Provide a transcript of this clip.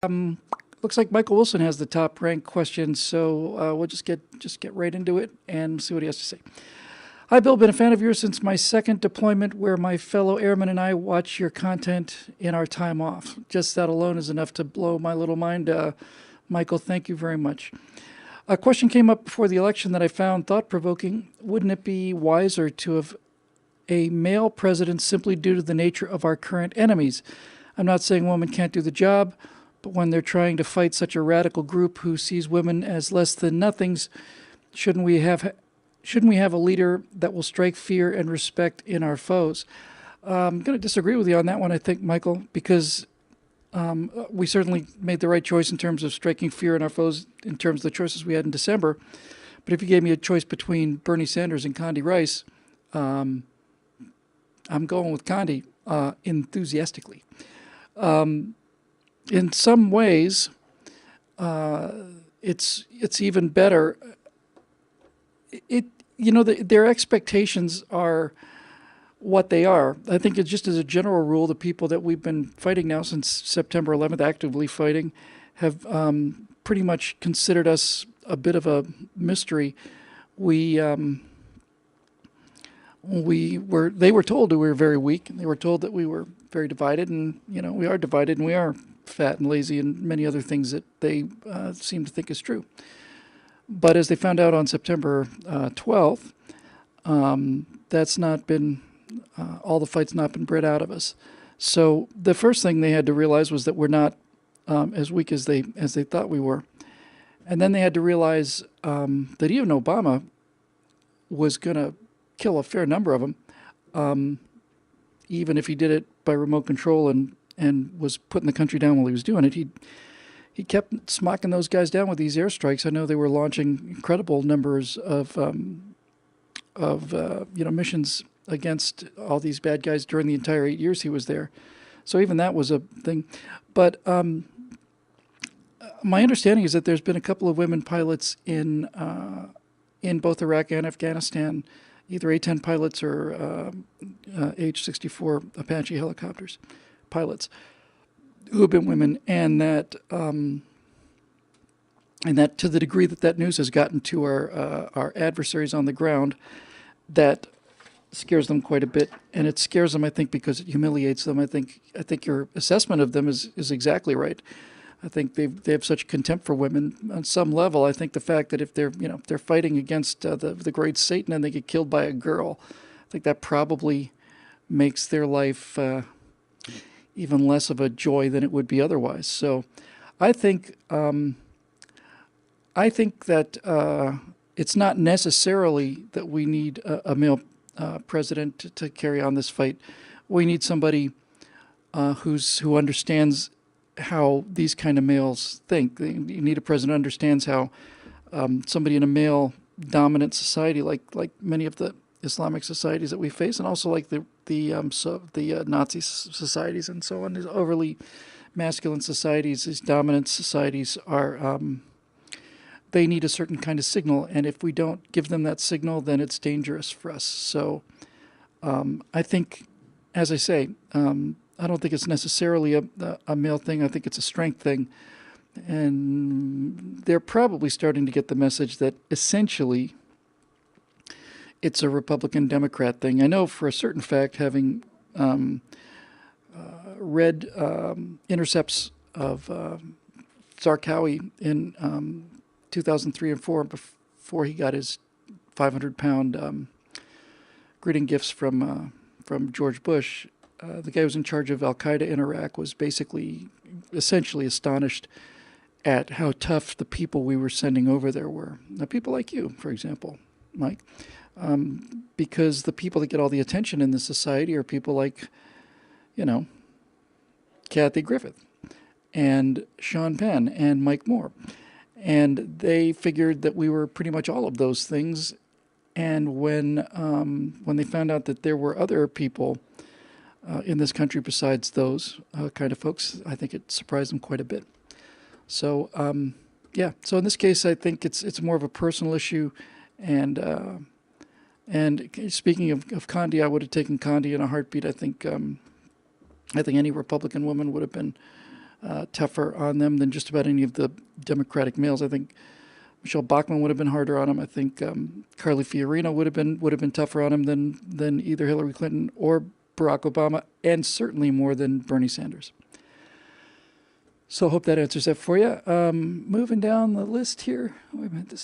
Looks like Michael Wilson has the top ranked question, so we'll just get right into it and see what he has to say. Hi, Bill. Been a fan of yours since my second deployment, where my fellow airmen and I watch your content in our time off. Just that alone is enough to blow my little mind. Michael, thank you very much. A question came up before the election that I found thought-provoking. Wouldn't it be wiser to have a male president simply due to the nature of our current enemies? I'm not saying women can't do the job, but when they're trying to fight such a radical group who sees women as less than nothings, shouldn't we have a leader that will strike fear and respect in our foes? I'm going to disagree with you on that one, I think, Michael, because we certainly made the right choice in terms of striking fear in our foes in terms of the choices we had in December. But if you gave me a choice between Bernie Sanders and Condi Rice, I'm going with Condi enthusiastically. In some ways, it's even better. Their expectations are what they are. I think it's just as a general rule, the people that we've been fighting now since September 11th, actively fighting, have pretty much considered us a bit of a mystery. They were told that we were very weak, and they were told that we were very divided, and we are divided, and we are fat and lazy, and many other things that they seem to think is true. But as they found out on September 12th, that's not been all the fight's not been bred out of us. So the first thing they had to realize was that we're not as weak as they thought we were, and then they had to realize that even Obama was going to kill a fair number of them, even if he did it by remote control and was putting the country down while he was doing it. He kept smocking those guys down with these airstrikes. I know they were launching incredible numbers of missions against all these bad guys during the entire 8 years he was there. So even that was a thing. But my understanding is that there's been a couple of women pilots in both Iraq and Afghanistan, either A-10 pilots or H-64 Apache helicopters pilots, who have been women, and that to the degree that news has gotten to our adversaries on the ground, that scares them quite a bit, and it scares them, I think, because it humiliates them. I think your assessment of them is exactly right. I think they have such contempt for women on some level. I think the fact that if they're fighting against the great Satan and they get killed by a girl, I think that probably makes their life even less of a joy than it would be otherwise. So, I think that it's not necessarily that we need a male president to carry on this fight. We need somebody who understands how these kind of males think. You need a president who understands how somebody in a male-dominant society, like many of the Islamic societies that we face, and also like the Nazi societies and so on, these overly masculine societies, these dominant societies are. They need a certain kind of signal, and if we don't give them that signal, then it's dangerous for us. So I think, as I say, I don't think it's necessarily a male thing. I think it's a strength thing. And they're probably starting to get the message that essentially it's a Republican-Democrat thing. I know for a certain fact, having read intercepts of Zarqawi in 2003 and 4 before he got his 500-pound greeting gifts from George Bush, the guy who was in charge of al-Qaeda in Iraq was essentially astonished at how tough the people we were sending over there were. Now, people like you, for example, Mike, because the people that get all the attention in the society are people like, Kathy Griffith and Sean Penn and Mike Moore. And they figured that we were pretty much all of those things. And when they found out that there were other people in this country besides those kind of folks, I think it surprised them quite a bit. So, yeah. So in this case, I think it's more of a personal issue. And speaking of Condi, I would have taken Condi in a heartbeat. I think any Republican woman would have been tougher on them than just about any of the Democratic males. I think Michelle Bachmann would have been harder on him. I think Carly Fiorina would have been tougher on him than either Hillary Clinton or Barack Obama, and certainly more than Bernie Sanders. So I hope that answers that for you. Moving down the list here. Wait a minute.